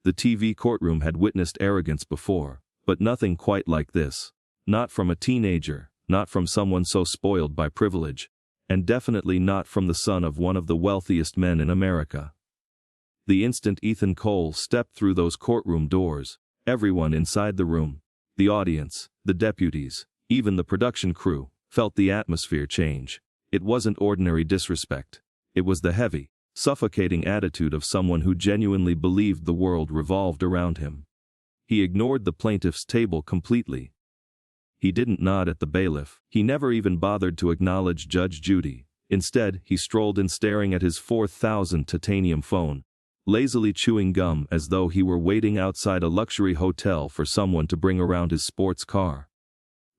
The TV courtroom had witnessed arrogance before, but nothing quite like this. Not from a teenager, not from someone so spoiled by privilege, and definitely not from the son of one of the wealthiest men in America. The instant Ethan Cole stepped through those courtroom doors, everyone inside the room, the audience, the deputies, even the production crew, felt the atmosphere change. It wasn't ordinary disrespect. It was the heavy, suffocating attitude of someone who genuinely believed the world revolved around him. He ignored the plaintiff's table completely. He didn't nod at the bailiff. He never even bothered to acknowledge Judge Judy. Instead, he strolled in staring at his 4,000 titanium phone, lazily chewing gum as though he were waiting outside a luxury hotel for someone to bring around his sports car.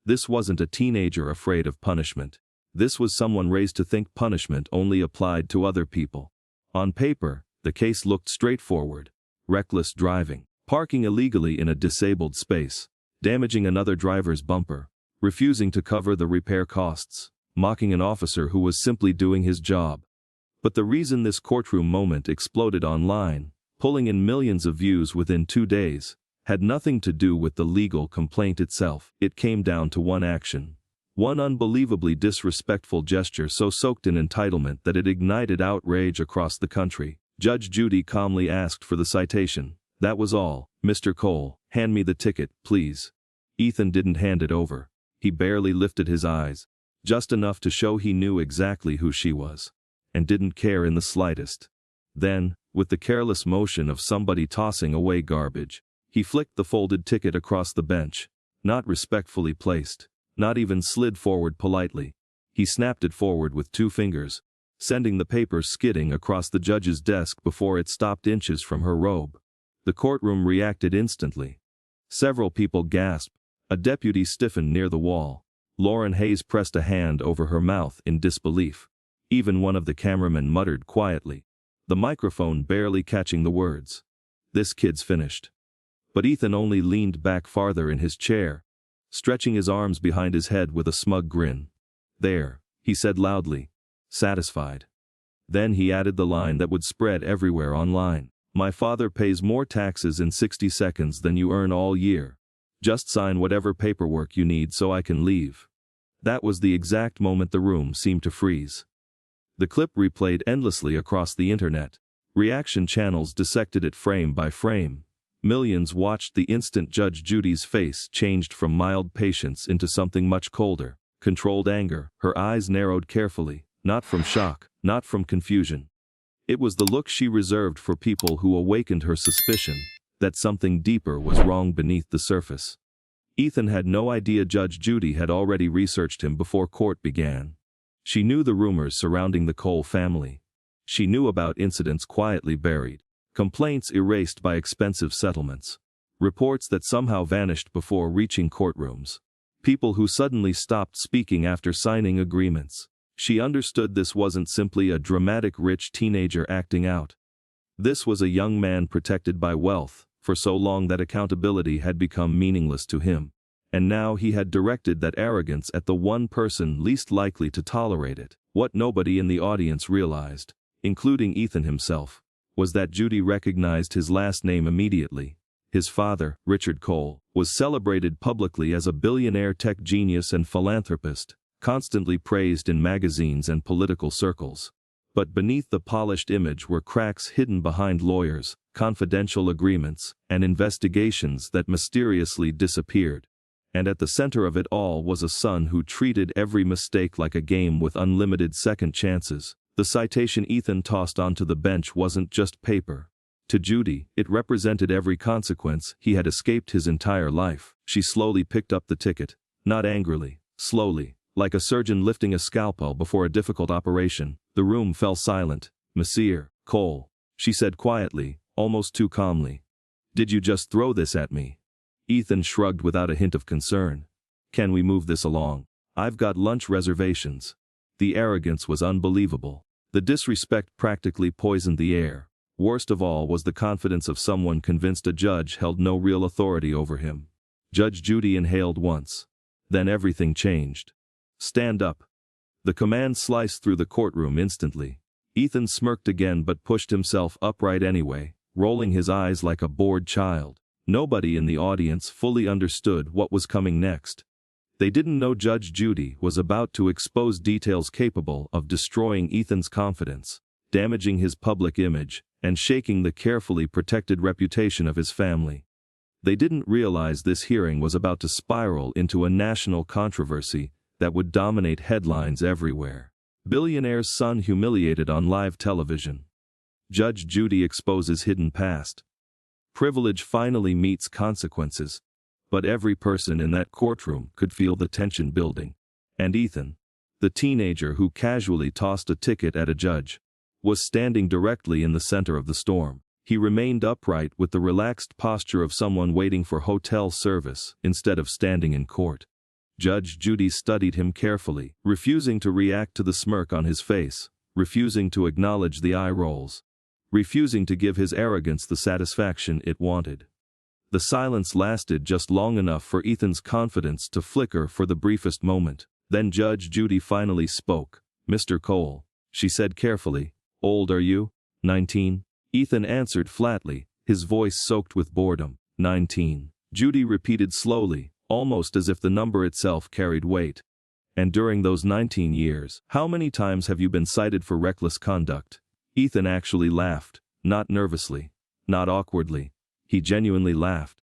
This wasn't a teenager afraid of punishment. This was someone raised to think punishment only applied to other people. On paper, the case looked straightforward. Reckless driving, parking illegally in a disabled space, damaging another driver's bumper, refusing to cover the repair costs, mocking an officer who was simply doing his job. But the reason this courtroom moment exploded online, pulling in millions of views within 2 days, had nothing to do with the legal complaint itself. It came down to one action. One unbelievably disrespectful gesture so soaked in entitlement that it ignited outrage across the country. Judge Judy calmly asked for the citation. "That was all, Mr. Cole. Hand me the ticket, please." Ethan didn't hand it over. He barely lifted his eyes, just enough to show he knew exactly who she was, and didn't care in the slightest. Then, with the careless motion of somebody tossing away garbage, he flicked the folded ticket across the bench. Not respectfully placed, not even slid forward politely. He snapped it forward with 2 fingers, sending the paper skidding across the judge's desk before it stopped inches from her robe. The courtroom reacted instantly. Several people gasped. A deputy stiffened near the wall. Lauren Hayes pressed a hand over her mouth in disbelief. Even one of the cameramen muttered quietly, the microphone barely catching the words, "This kid's finished." But Ethan only leaned back farther in his chair, stretching his arms behind his head with a smug grin. "There," he said loudly, satisfied. Then he added the line that would spread everywhere online. "My father pays more taxes in 60 seconds than you earn all year. Just sign whatever paperwork you need so I can leave." That was the exact moment the room seemed to freeze. The clip replayed endlessly across the internet. Reaction channels dissected it frame by frame. Millions watched the instant Judge Judy's face changed from mild patience into something much colder, controlled anger. Her eyes narrowed carefully, not from shock, not from confusion. It was the look she reserved for people who awakened her suspicion that something deeper was wrong beneath the surface. Ethan had no idea Judge Judy had already researched him before court began. She knew the rumors surrounding the Cole family. She knew about incidents quietly buried, complaints erased by expensive settlements, reports that somehow vanished before reaching courtrooms, people who suddenly stopped speaking after signing agreements. She understood this wasn't simply a dramatic rich teenager acting out. This was a young man protected by wealth, for so long that accountability had become meaningless to him. And now he had directed that arrogance at the one person least likely to tolerate it. What nobody in the audience realized, including Ethan himself, was that Judy recognized his last name immediately. His father, Richard Cole, was celebrated publicly as a billionaire tech genius and philanthropist, constantly praised in magazines and political circles. But beneath the polished image were cracks hidden behind lawyers, confidential agreements, and investigations that mysteriously disappeared. And at the center of it all was a son who treated every mistake like a game with unlimited second chances. The citation Ethan tossed onto the bench wasn't just paper. To Judy, it represented every consequence he had escaped his entire life. She slowly picked up the ticket, not angrily, slowly, like a surgeon lifting a scalpel before a difficult operation. The room fell silent. "Monsieur Cole," she said quietly, almost too calmly. "Did you just throw this at me?" Ethan shrugged without a hint of concern. "Can we move this along? I've got lunch reservations." The arrogance was unbelievable. The disrespect practically poisoned the air. Worst of all was the confidence of someone convinced a judge held no real authority over him. Judge Judy inhaled once. Then everything changed. "Stand up." The command sliced through the courtroom instantly. Ethan smirked again but pushed himself upright anyway, rolling his eyes like a bored child. Nobody in the audience fully understood what was coming next. They didn't know Judge Judy was about to expose details capable of destroying Ethan's confidence, damaging his public image, and shaking the carefully protected reputation of his family. They didn't realize this hearing was about to spiral into a national controversy that would dominate headlines everywhere. Billionaire's son humiliated on live television. Judge Judy exposes hidden past. Privilege finally meets consequences. But every person in that courtroom could feel the tension building. And Ethan, the teenager who casually tossed a ticket at a judge, was standing directly in the center of the storm. He remained upright with the relaxed posture of someone waiting for hotel service instead of standing in court. Judge Judy studied him carefully, refusing to react to the smirk on his face, refusing to acknowledge the eye rolls, refusing to give his arrogance the satisfaction it wanted. The silence lasted just long enough for Ethan's confidence to flicker for the briefest moment. Then Judge Judy finally spoke. "Mr. Cole," she said carefully, "old are you?" 19. Ethan answered flatly, his voice soaked with boredom. 19. Judy repeated slowly, almost as if the number itself carried weight. "And during those 19 years, how many times have you been cited for reckless conduct?" Ethan actually laughed, not nervously, not awkwardly. He genuinely laughed.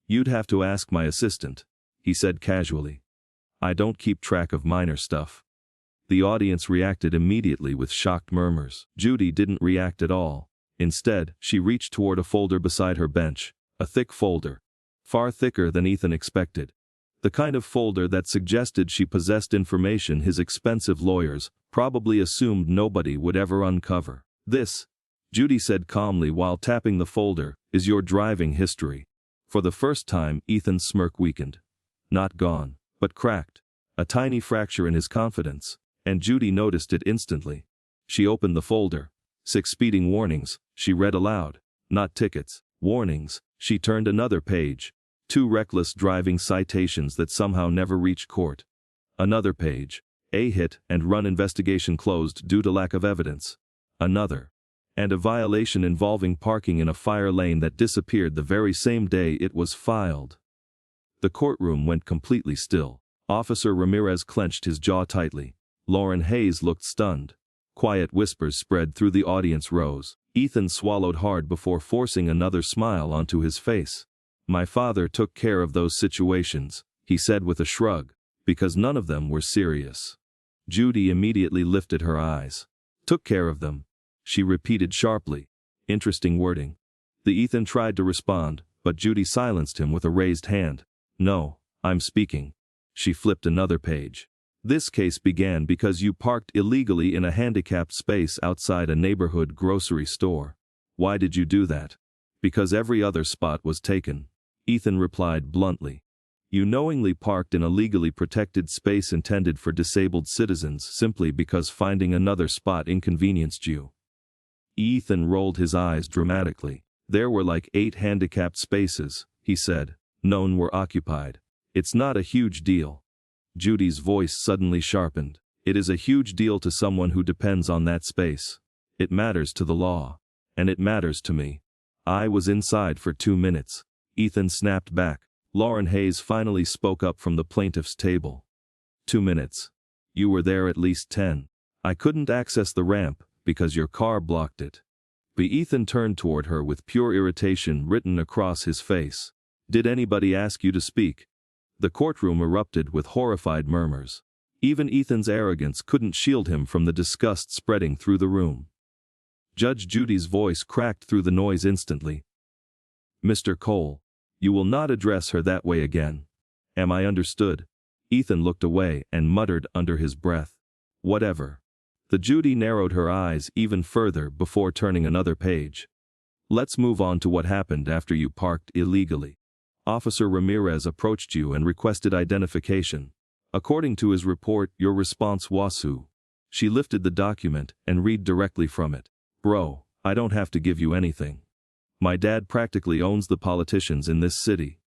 "You'd have to ask my assistant," he said casually. "I don't keep track of minor stuff." The audience reacted immediately with shocked murmurs. Judy didn't react at all. Instead, she reached toward a folder beside her bench, a thick folder, far thicker than Ethan expected. The kind of folder that suggested she possessed information his expensive lawyers probably assumed nobody would ever uncover. "This," Judy said calmly while tapping the folder, "is your driving history." For the first time, Ethan's smirk weakened. Not gone, but cracked. A tiny fracture in his confidence, and Judy noticed it instantly. She opened the folder. 6 speeding warnings, she read aloud. Not tickets, warnings. She turned another page. 2 reckless driving citations that somehow never reached court. Another page. A hit and run investigation closed due to lack of evidence. Another. And a violation involving parking in a fire lane that disappeared the very same day it was filed. The courtroom went completely still. Officer Ramirez clenched his jaw tightly. Lauren Hayes looked stunned. Quiet whispers spread through the audience rows. Ethan swallowed hard before forcing another smile onto his face. "My father took care of those situations," he said with a shrug, "because none of them were serious." Judy immediately lifted her eyes. "Took care of them," she repeated sharply. Interesting wording. The Ethan tried to respond, but Judy silenced him with a raised hand. "No, I'm speaking." She flipped another page. "This case began because you parked illegally in a handicapped space outside a neighborhood grocery store. Why did you do that?" "Because every other spot was taken," Ethan replied bluntly. "You knowingly parked in a legally protected space intended for disabled citizens simply because finding another spot inconvenienced you." Ethan rolled his eyes dramatically. "There were like 8 handicapped spaces," he said. "None were occupied. It's not a huge deal." Judy's voice suddenly sharpened. "It is a huge deal to someone who depends on that space. It matters to the law. And it matters to me. I was inside for 2 minutes." Ethan snapped back. Lauren Hayes finally spoke up from the plaintiff's table. 2 minutes. You were there at least 10. I couldn't access the ramp because your car blocked it." But Ethan turned toward her with pure irritation written across his face. "Did anybody ask you to speak?" The courtroom erupted with horrified murmurs. Even Ethan's arrogance couldn't shield him from the disgust spreading through the room. Judge Judy's voice cracked through the noise instantly. "Mr. Cole, you will not address her that way again. Am I understood?" Ethan looked away and muttered under his breath, "Whatever." The Judy narrowed her eyes even further before turning another page. "Let's move on to what happened after you parked illegally. Officer Ramirez approached you and requested identification. According to his report, your response was who?" She lifted the document and read directly from it. "Bro, I don't have to give you anything. My dad practically owns the politicians in this city."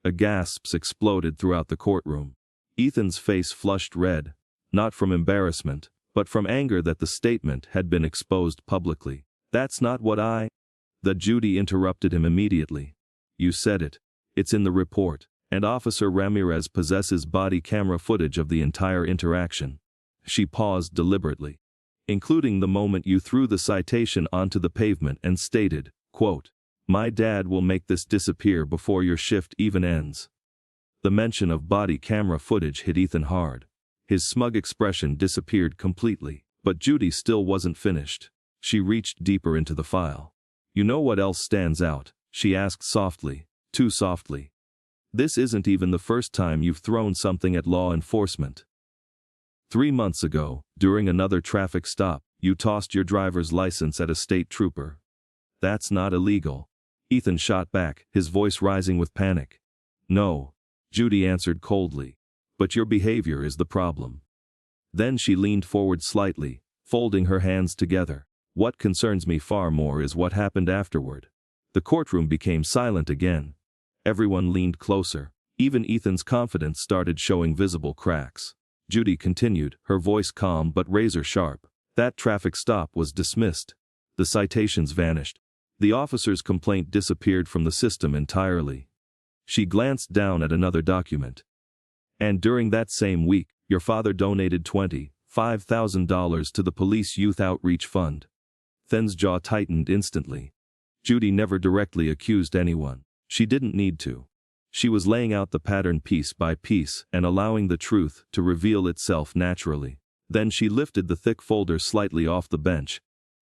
A gasps exploded throughout the courtroom. Ethan's face flushed red, not from embarrassment, but from anger that the statement had been exposed publicly. "That's not what I..." Judy interrupted him immediately. You said it. It's in the report, and Officer Ramirez possesses body camera footage of the entire interaction. She paused deliberately, including the moment you threw the citation onto the pavement and stated, quote, "My dad will make this disappear before your shift even ends." The mention of body camera footage hit Ethan hard. His smug expression disappeared completely, but Judy still wasn't finished. She reached deeper into the file. You know what else stands out? She asked softly, too softly. This isn't even the first time you've thrown something at law enforcement. 3 months ago, during another traffic stop, you tossed your driver's license at a state trooper. That's not illegal. Ethan shot back, his voice rising with panic. No, Judy answered coldly. But your behavior is the problem. Then she leaned forward slightly, folding her hands together. What concerns me far more is what happened afterward. The courtroom became silent again. Everyone leaned closer. Even Ethan's confidence started showing visible cracks. Judy continued, her voice calm but razor sharp. That traffic stop was dismissed. The citations vanished. The officer's complaint disappeared from the system entirely. She glanced down at another document. And during that same week, your father donated $25,000 to the Police Youth Outreach Fund. Ethan's jaw tightened instantly. Judy never directly accused anyone. She didn't need to. She was laying out the pattern piece by piece and allowing the truth to reveal itself naturally. Then she lifted the thick folder slightly off the bench.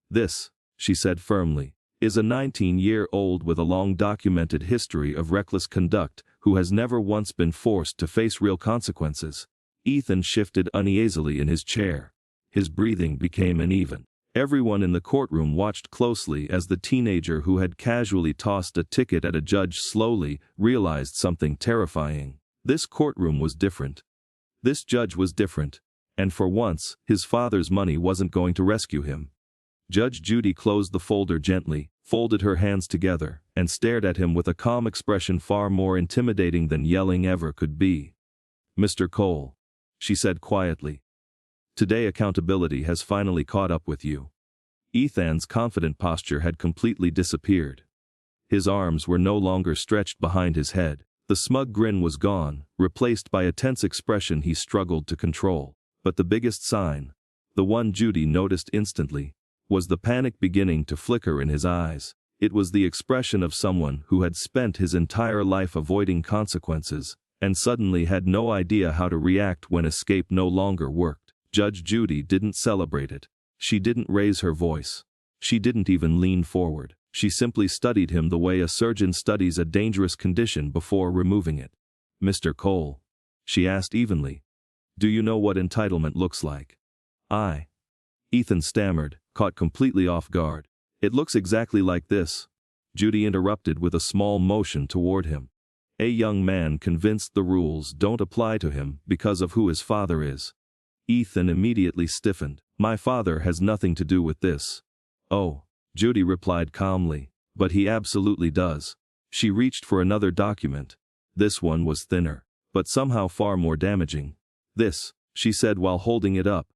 This, she said firmly, is a 19-year-old with a long documented history of reckless conduct who has never once been forced to face real consequences. Ethan shifted uneasily in his chair. His breathing became uneven. Everyone in the courtroom watched closely as the teenager who had casually tossed a ticket at a judge slowly realized something terrifying. This courtroom was different. This judge was different. And for once, his father's money wasn't going to rescue him. Judge Judy closed the folder gently, folded her hands together, and stared at him with a calm expression far more intimidating than yelling ever could be. "Mr. Cole," she said quietly, "today accountability has finally caught up with you." Ethan's confident posture had completely disappeared. His arms were no longer stretched behind his head. The smug grin was gone, replaced by a tense expression he struggled to control. But the biggest sign, the one Judy noticed instantly, was the panic beginning to flicker in his eyes. It was the expression of someone who had spent his entire life avoiding consequences, and suddenly had no idea how to react when escape no longer worked. Judge Judy didn't celebrate it. She didn't raise her voice. She didn't even lean forward. She simply studied him the way a surgeon studies a dangerous condition before removing it. "Mr. Cole," she asked evenly, "do you know what entitlement looks like?" Ethan stammered, caught completely off guard. "It looks exactly like this," Judy interrupted with a small motion toward him. "A young man convinced the rules don't apply to him because of who his father is." Ethan immediately stiffened. "My father has nothing to do with this." "Oh," Judy replied calmly, "but he absolutely does." She reached for another document. This one was thinner, but somehow far more damaging. "This," she said while holding it up,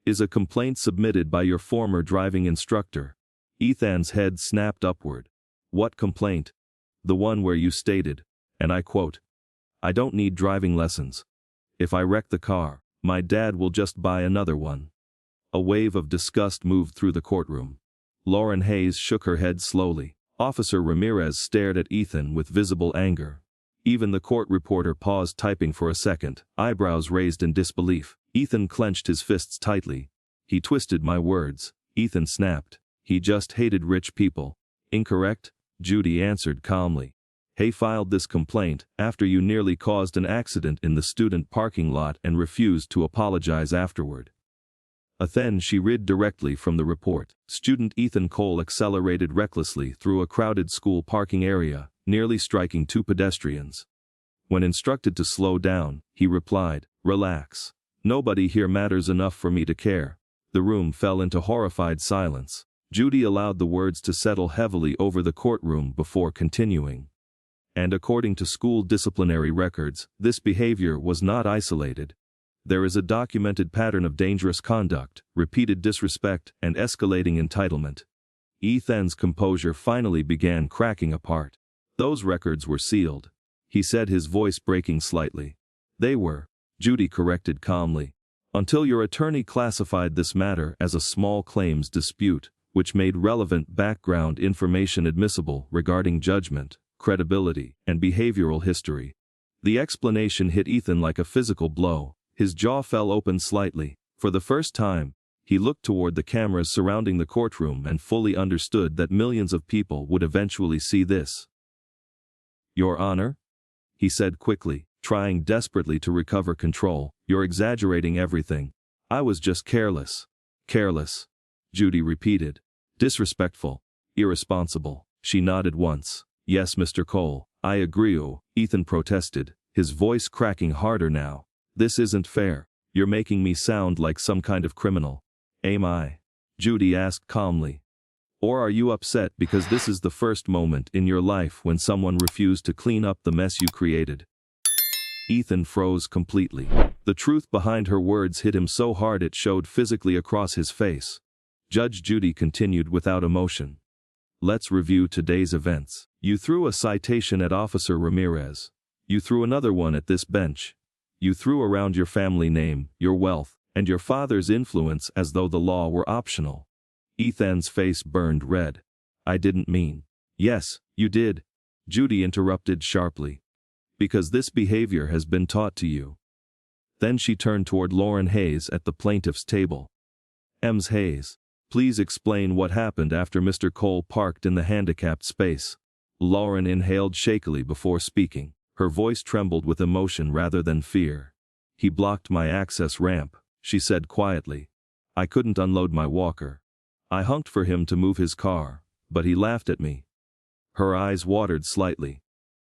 "is a complaint submitted by your former driving instructor." Ethan's head snapped upward. "What complaint?" "The one where you stated, and I quote, 'I don't need driving lessons. If I wreck the car, my dad will just buy another one.'" A wave of disgust moved through the courtroom. Lauren Hayes shook her head slowly. Officer Ramirez stared at Ethan with visible anger. Even the court reporter paused typing for a second, eyebrows raised in disbelief. Ethan clenched his fists tightly. "He twisted my words," Ethan snapped. "He just hated rich people." "Incorrect," Judy answered calmly. "Hay filed this complaint after you nearly caused an accident in the student parking lot and refused to apologize afterward." Then she read directly from the report. Student Ethan Cole accelerated recklessly through a crowded school parking area, nearly striking 2 pedestrians. When instructed to slow down, he replied, "Relax. Nobody here matters enough for me to care." The room fell into horrified silence. Judy allowed the words to settle heavily over the courtroom before continuing. "And according to school disciplinary records, this behavior was not isolated. There is a documented pattern of dangerous conduct, repeated disrespect, and escalating entitlement." Ethan's composure finally began cracking apart. Those records were sealed, he said, his voice breaking slightly. They were, Judy corrected calmly, until your attorney classified this matter as a small claims dispute, which made relevant background information admissible regarding judgment, credibility, and behavioral history. The explanation hit Ethan like a physical blow. His jaw fell open slightly. For the first time, he looked toward the cameras surrounding the courtroom and fully understood that millions of people would eventually see this. "Your Honor?" he said quickly, trying desperately to recover control. "You're exaggerating everything. I was just careless." "Careless," Judy repeated. "Disrespectful. Irresponsible." She nodded once. "Yes, Mr. Cole, I agree." Ethan protested, his voice cracking harder now. "This isn't fair. You're making me sound like some kind of criminal." "Am I?" Judy asked calmly. "Or are you upset because this is the first moment in your life when someone refused to clean up the mess you created?" Ethan froze completely. The truth behind her words hit him so hard it showed physically across his face. Judge Judy continued without emotion. "Let's review today's events. You threw a citation at Officer Ramirez. You threw another one at this bench. You threw around your family name, your wealth, and your father's influence as though the law were optional." Ethan's face burned red. "I didn't mean." "Yes, you did," Judy interrupted sharply. "Because this behavior has been taught to you." Then she turned toward Lauren Hayes at the plaintiff's table. "Ms. Hayes, please explain what happened after Mr. Cole parked in the handicapped space." Lauren inhaled shakily before speaking. Her voice trembled with emotion rather than fear. "He blocked my access ramp," she said quietly. "I couldn't unload my walker. I honked for him to move his car, but he laughed at me." Her eyes watered slightly.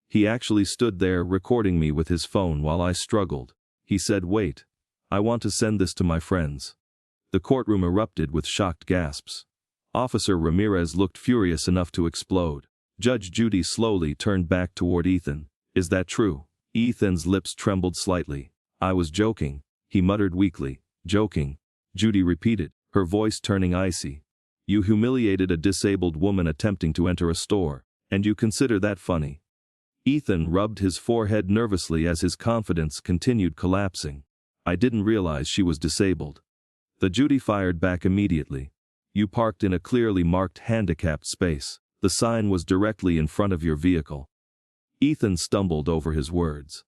"He actually stood there recording me with his phone while I struggled. He said, 'Wait, I want to send this to my friends.'" The courtroom erupted with shocked gasps. Officer Ramirez looked furious enough to explode. Judge Judy slowly turned back toward Ethan. "Is that true?" Ethan's lips trembled slightly. "I was joking," he muttered weakly. "Joking," Judy repeated, her voice turning icy. "You humiliated a disabled woman attempting to enter a store, and you consider that funny?" Ethan rubbed his forehead nervously as his confidence continued collapsing. "I didn't realize she was disabled." The Judy fired back immediately. "You parked in a clearly marked handicapped space. The sign was directly in front of your vehicle." Ethan stumbled over his words.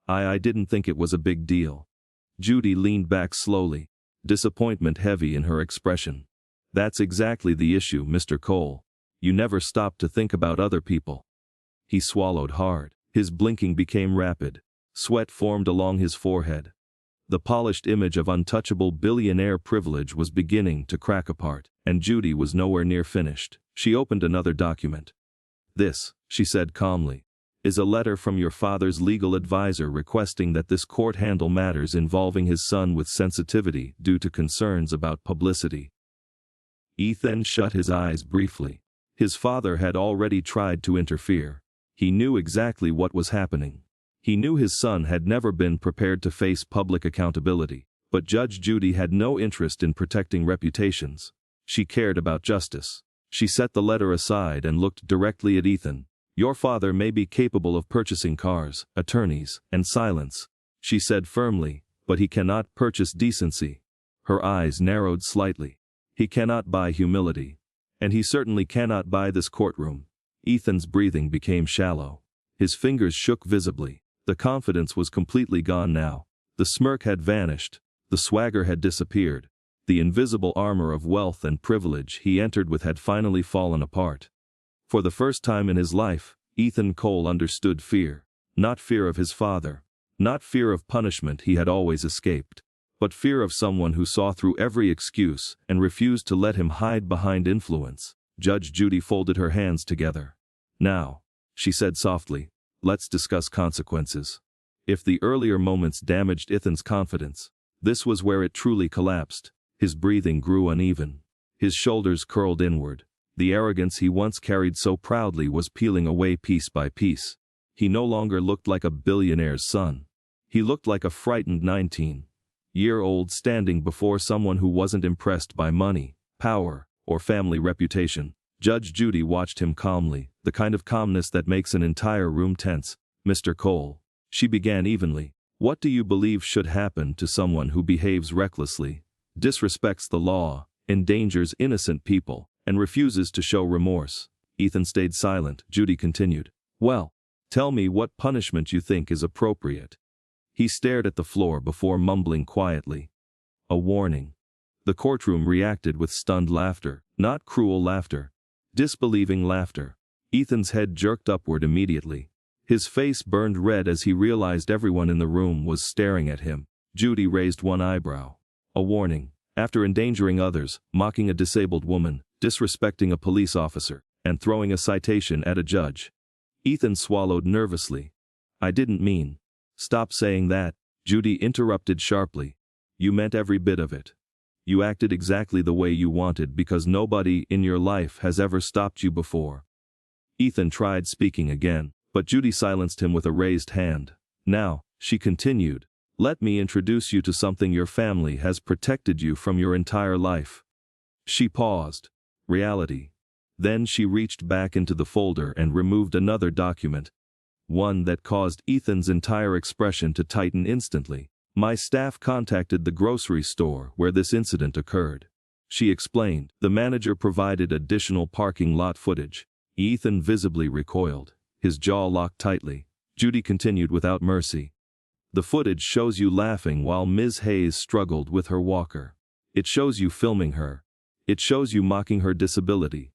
I didn't think it was a big deal." Judy leaned back slowly, disappointment heavy in her expression. "That's exactly the issue, Mr. Cole. You never stopped to think about other people." He swallowed hard. His blinking became rapid. Sweat formed along his forehead. The polished image of untouchable billionaire privilege was beginning to crack apart, and Judy was nowhere near finished. She opened another document. "This," she said calmly, "is a letter from your father's legal advisor requesting that this court handle matters involving his son with sensitivity due to concerns about publicity." Ethan shut his eyes briefly. His father had already tried to interfere. He knew exactly what was happening. He knew his son had never been prepared to face public accountability, but Judge Judy had no interest in protecting reputations. She cared about justice. She set the letter aside and looked directly at Ethan. "Your father may be capable of purchasing cars, attorneys, and silence," she said firmly, "but he cannot purchase decency." Her eyes narrowed slightly. "He cannot buy humility. And he certainly cannot buy this courtroom." Ethan's breathing became shallow. His fingers shook visibly. The confidence was completely gone now. The smirk had vanished. The swagger had disappeared. The invisible armor of wealth and privilege he entered with had finally fallen apart. For the first time in his life, Ethan Cole understood fear. Not fear of his father. Not fear of punishment he had always escaped. But fear of someone who saw through every excuse and refused to let him hide behind influence. Judge Judy folded her hands together. "Now," she said softly, "let's discuss consequences." If the earlier moments damaged Ethan's confidence, this was where it truly collapsed. His breathing grew uneven. His shoulders curled inward. The arrogance he once carried so proudly was peeling away piece by piece. He no longer looked like a billionaire's son. He looked like a frightened 19-year-old standing before someone who wasn't impressed by money, power, or family reputation, Judge Judy watched him calmly, the kind of calmness that makes an entire room tense. Mr. Cole, she began evenly, what do you believe should happen to someone who behaves recklessly, disrespects the law, endangers innocent people, and refuses to show remorse? Ethan stayed silent. Judy continued, well, tell me what punishment you think is appropriate. He stared at the floor before mumbling quietly, a warning. The courtroom reacted with stunned laughter, not cruel laughter, disbelieving laughter. Ethan's head jerked upward immediately. His face burned red as he realized everyone in the room was staring at him. Judy raised one eyebrow. A warning. After endangering others, mocking a disabled woman, disrespecting a police officer, and throwing a citation at a judge. Ethan swallowed nervously. I didn't mean. Stop saying that, Judy interrupted sharply. You meant every bit of it. You acted exactly the way you wanted because nobody in your life has ever stopped you before. Ethan tried speaking again, but Judy silenced him with a raised hand. Now, she continued, let me introduce you to something your family has protected you from your entire life. She paused. Reality. Then she reached back into the folder and removed another document. One that caused Ethan's entire expression to tighten instantly. My staff contacted the grocery store where this incident occurred. She explained. The manager provided additional parking lot footage. Ethan visibly recoiled, his jaw locked tightly. Judy continued without mercy. The footage shows you laughing while Ms. Hayes struggled with her walker. It shows you filming her. It shows you mocking her disability.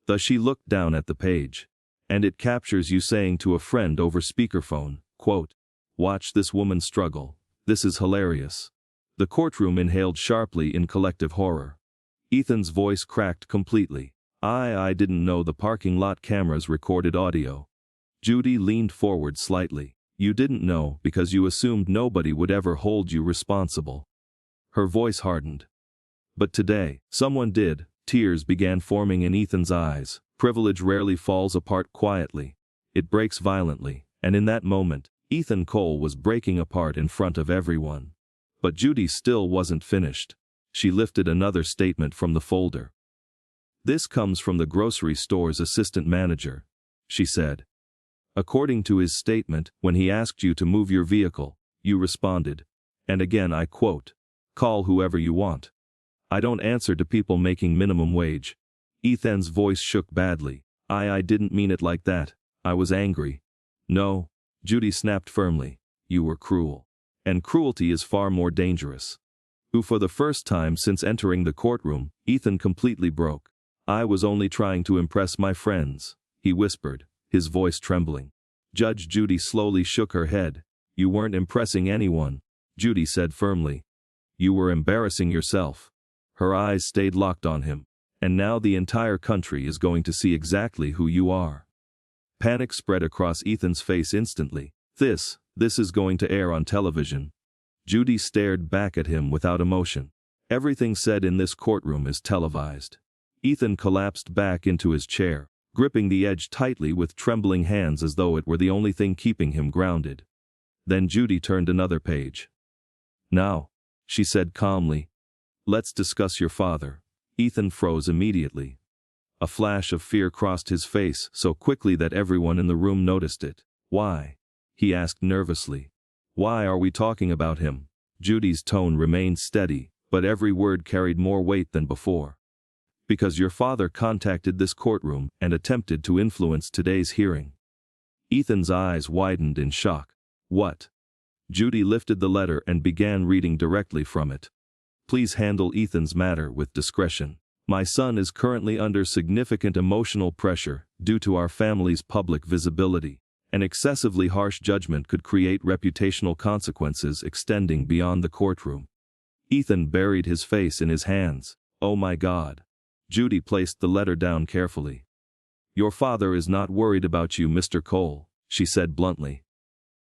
Thus she looked down at the page. And it captures you saying to a friend over speakerphone, quote, watch this woman struggle. This is hilarious. The courtroom inhaled sharply in collective horror. Ethan's voice cracked completely. I didn't know the parking lot cameras recorded audio. Judy leaned forward slightly. You didn't know because you assumed nobody would ever hold you responsible. Her voice hardened. But today, someone did. Tears began forming in Ethan's eyes. Privilege rarely falls apart quietly. It breaks violently, and in that moment, Ethan Cole was breaking apart in front of everyone. But Judy still wasn't finished. She lifted another statement from the folder. This comes from the grocery store's assistant manager, she said. According to his statement, when he asked you to move your vehicle, you responded, and again I quote, call whoever you want. I don't answer to people making minimum wage. Ethan's voice shook badly. I didn't mean it like that. I was angry. No, Judy snapped firmly. You were cruel. And cruelty is far more dangerous. For the first time since entering the courtroom, Ethan completely broke. I was only trying to impress my friends, he whispered, his voice trembling. Judge Judy slowly shook her head. You weren't impressing anyone, Judy said firmly. You were embarrassing yourself. Her eyes stayed locked on him. And now the entire country is going to see exactly who you are. Panic spread across Ethan's face instantly. This is going to air on television. Judy stared back at him without emotion. Everything said in this courtroom is televised. Ethan collapsed back into his chair, gripping the edge tightly with trembling hands as though it were the only thing keeping him grounded. Then Judy turned another page. Now, she said calmly, let's discuss your father. Ethan froze immediately. A flash of fear crossed his face so quickly that everyone in the room noticed it. Why? He asked nervously. Why are we talking about him? Judy's tone remained steady, but every word carried more weight than before. Because your father contacted this courtroom and attempted to influence today's hearing. Ethan's eyes widened in shock. What? Judy lifted the letter and began reading directly from it. Please handle Ethan's matter with discretion. My son is currently under significant emotional pressure due to our family's public visibility. An excessively harsh judgment could create reputational consequences extending beyond the courtroom. Ethan buried his face in his hands. Oh my God. Judy placed the letter down carefully. Your father is not worried about you, Mr. Cole, she said bluntly.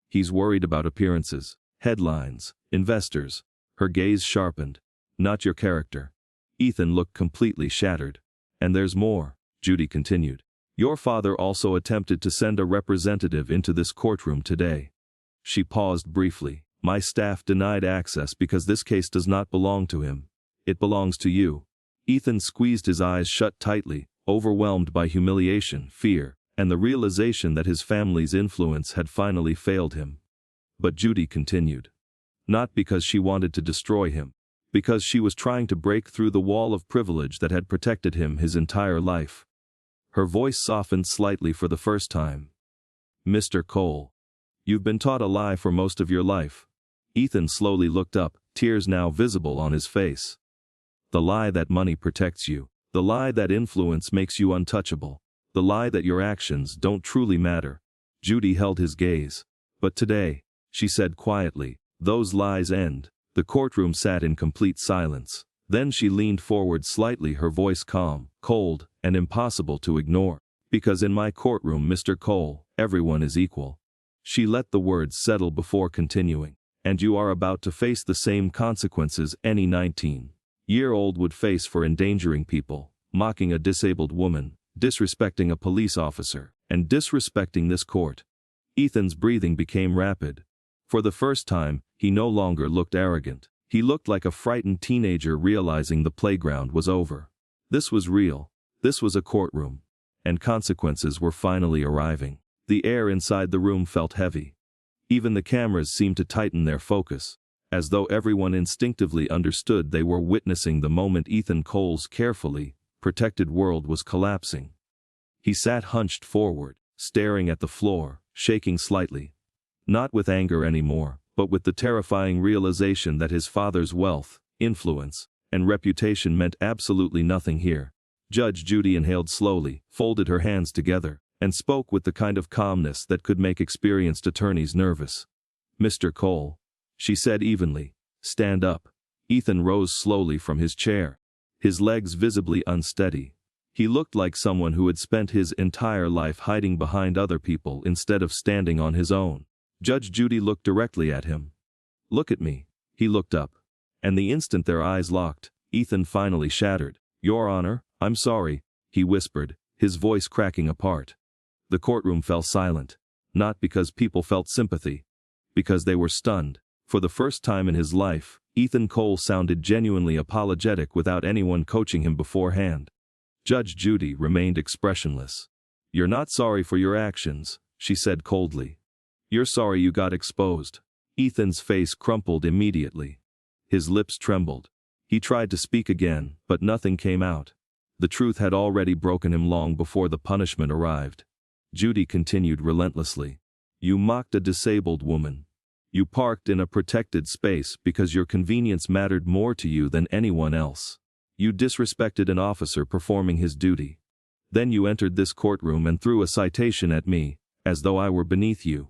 He's worried about appearances, headlines, investors. Her gaze sharpened. Not your character. Ethan looked completely shattered. And there's more, Judy continued. Your father also attempted to send a representative into this courtroom today. She paused briefly. My staff denied access because this case does not belong to him. It belongs to you. Ethan squeezed his eyes shut tightly. overwhelmed by humiliation, fear, and the realization that his family's influence had finally failed him. But Judy continued. Not because she wanted to destroy him, because she was trying to break through the wall of privilege that had protected him his entire life. Her voice softened slightly for the first time. Mr. Cole, you've been taught a lie for most of your life. Ethan slowly looked up, tears now visible on his face. The lie that money protects you, the lie that influence makes you untouchable, the lie that your actions don't truly matter. Judy held his gaze. But today, she said quietly, those lies end. The courtroom sat in complete silence. Then she leaned forward slightly, her voice calm, cold, and impossible to ignore. Because in my courtroom, Mr. Cole, everyone is equal. She let the words settle before continuing. And you are about to face the same consequences any 19-year-old would face for endangering people, mocking a disabled woman, disrespecting a police officer, and disrespecting this court. Ethan's breathing became rapid. For the first time, he no longer looked arrogant. He looked like a frightened teenager realizing the playground was over. This was real. This was a courtroom. And consequences were finally arriving. The air inside the room felt heavy. Even the cameras seemed to tighten their focus, as though everyone instinctively understood they were witnessing the moment Ethan Cole's carefully protected world was collapsing. He sat hunched forward, staring at the floor, shaking slightly. Not with anger anymore, but with the terrifying realization that his father's wealth, influence, and reputation meant absolutely nothing here. Judge Judy inhaled slowly, folded her hands together, and spoke with the kind of calmness that could make experienced attorneys nervous. Mr. Cole, she said evenly, stand up. Ethan rose slowly from his chair, his legs visibly unsteady. He looked like someone who had spent his entire life hiding behind other people instead of standing on his own. Judge Judy looked directly at him. Look at me. He looked up. And the instant their eyes locked, Ethan finally shattered. Your Honor, I'm sorry, he whispered, his voice cracking apart. The courtroom fell silent. Not because people felt sympathy. Because they were stunned. For the first time in his life, Ethan Cole sounded genuinely apologetic without anyone coaching him beforehand. Judge Judy remained expressionless. You're not sorry for your actions, she said coldly. You're sorry you got exposed. Ethan's face crumpled immediately. His lips trembled. He tried to speak again, but nothing came out. The truth had already broken him long before the punishment arrived. Judy continued relentlessly. You mocked a disabled woman. You parked in a protected space because your convenience mattered more to you than anyone else. You disrespected an officer performing his duty. Then you entered this courtroom and threw a citation at me, as though I were beneath you.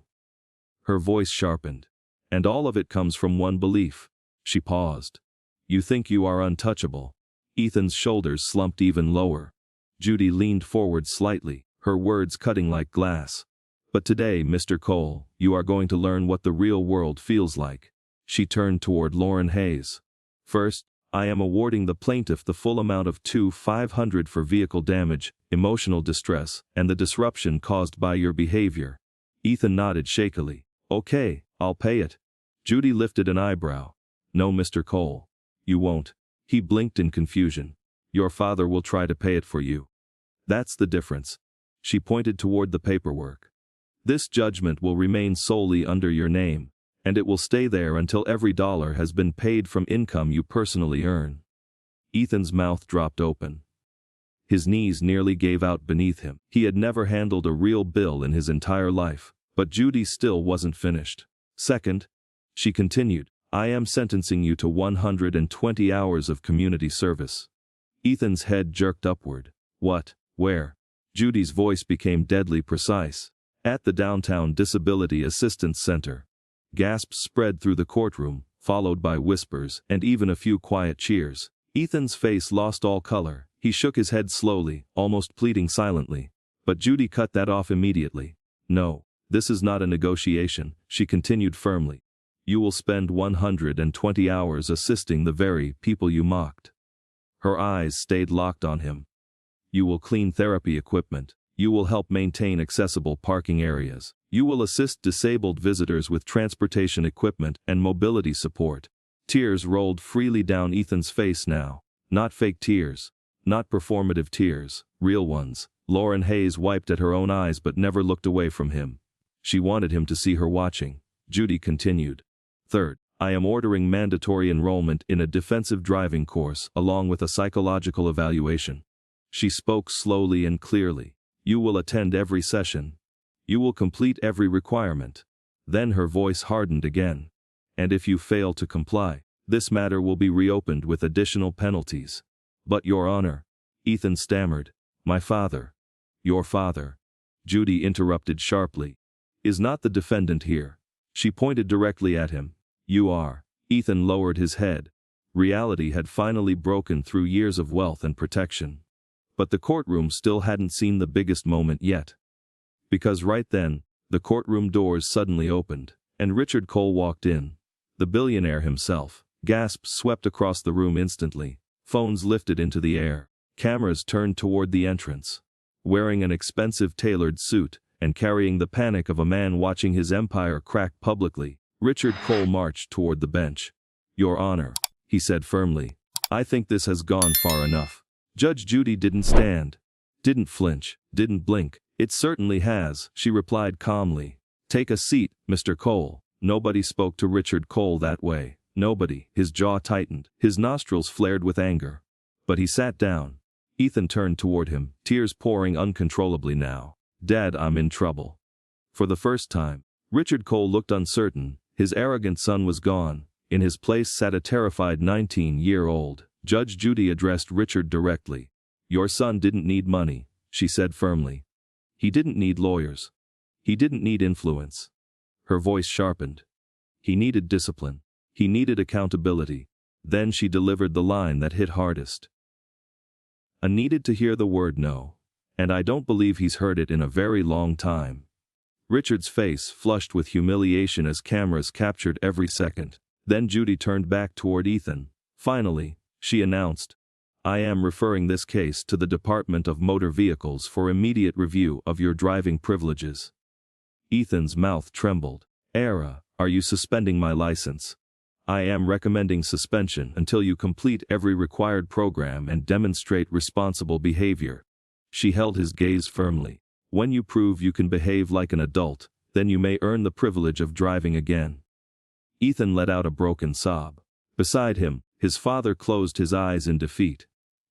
Her voice sharpened. And all of it comes from one belief. She paused. You think you are untouchable. Ethan's shoulders slumped even lower. Judy leaned forward slightly, her words cutting like glass. But today, Mr. Cole, you are going to learn what the real world feels like. She turned toward Lauren Hayes. First, I am awarding the plaintiff the full amount of $2,500 for vehicle damage, emotional distress, and the disruption caused by your behavior. Ethan nodded shakily. Okay, I'll pay it. Judy lifted an eyebrow. No, Mr. Cole. You won't. He blinked in confusion. Your father will try to pay it for you. That's the difference. She pointed toward the paperwork. This judgment will remain solely under your name, and it will stay there until every dollar has been paid from income you personally earn. Ethan's mouth dropped open. His knees nearly gave out beneath him. He had never handled a real bill in his entire life, but Judy still wasn't finished. Second, she continued, I am sentencing you to 120 hours of community service. Ethan's head jerked upward. What? Where? Judy's voice became deadly precise. At the Downtown Disability Assistance Center. Gasps spread through the courtroom, followed by whispers and even a few quiet cheers. Ethan's face lost all color. He shook his head slowly, almost pleading silently. But Judy cut that off immediately. No, this is not a negotiation, she continued firmly. You will spend 120 hours assisting the very people you mocked. Her eyes stayed locked on him. You will clean therapy equipment. You will help maintain accessible parking areas. You will assist disabled visitors with transportation equipment and mobility support. Tears rolled freely down Ethan's face now. Not fake tears. Not performative tears, real ones. Lauren Hayes wiped at her own eyes but never looked away from him. She wanted him to see her watching. Judy continued. Third, I am ordering mandatory enrollment in a defensive driving course along with a psychological evaluation. She spoke slowly and clearly. You will attend every session. You will complete every requirement. Then her voice hardened again. And if you fail to comply, this matter will be reopened with additional penalties. But Your Honor, Ethan stammered. My father. Your father. Judy interrupted sharply. Is not the defendant here? She pointed directly at him. You are. Ethan lowered his head. Reality had finally broken through years of wealth and protection. But the courtroom still hadn't seen the biggest moment yet. Because right then, the courtroom doors suddenly opened, and Richard Cole walked in. The billionaire himself. Gasps swept across the room instantly. Phones lifted into the air. Cameras turned toward the entrance. Wearing an expensive tailored suit, and carrying the panic of a man watching his empire crack publicly, Richard Cole marched toward the bench. Your Honor, he said firmly, I think this has gone far enough. Judge Judy didn't stand. Didn't flinch, didn't blink. It certainly has, she replied calmly. Take a seat, Mr. Cole. Nobody spoke to Richard Cole that way. Nobody. His jaw tightened. His nostrils flared with anger. But he sat down. Ethan turned toward him, tears pouring uncontrollably now. Dad, I'm in trouble. For the first time, Richard Cole looked uncertain. His arrogant son was gone. In his place sat a terrified 19-year-old. Judge Judy addressed Richard directly. Your son didn't need money, she said firmly. He didn't need lawyers. He didn't need influence. Her voice sharpened. He needed discipline. He needed accountability. Then she delivered the line that hit hardest. I needed to hear the word no. And I don't believe he's heard it in a very long time. Richard's face flushed with humiliation as cameras captured every second. Then Judy turned back toward Ethan. Finally, she announced, I am referring this case to the Department of Motor Vehicles for immediate review of your driving privileges. Ethan's mouth trembled. Are you suspending my license? I am recommending suspension until you complete every required program and demonstrate responsible behavior. She held his gaze firmly. When you prove you can behave like an adult, then you may earn the privilege of driving again. Ethan let out a broken sob. Beside him, his father closed his eyes in defeat.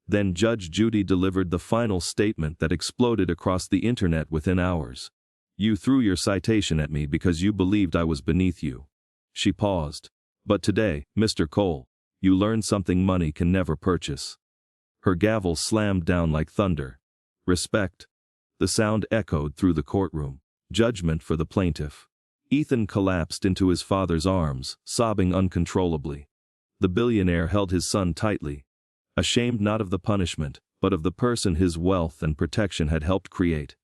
Then Judge Judy delivered the final statement that exploded across the internet within hours. You threw your citation at me because you believed I was beneath you. She paused. But today, Mr. Cole, you learned something money can never purchase. Her gavel slammed down like thunder. Respect. The sound echoed through the courtroom. Judgment for the plaintiff. Ethan collapsed into his father's arms, sobbing uncontrollably. The billionaire held his son tightly, ashamed not of the punishment, but of the person his wealth and protection had helped create.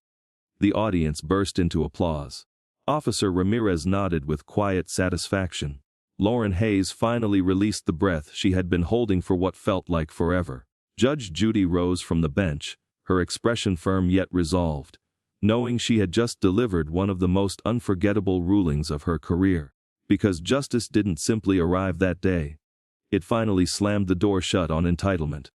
The audience burst into applause. Officer Ramirez nodded with quiet satisfaction. Lauren Hayes finally released the breath she had been holding for what felt like forever. Judge Judy rose from the bench, her expression firm yet resolved, knowing she had just delivered one of the most unforgettable rulings of her career. Because justice didn't simply arrive that day. It finally slammed the door shut on entitlement.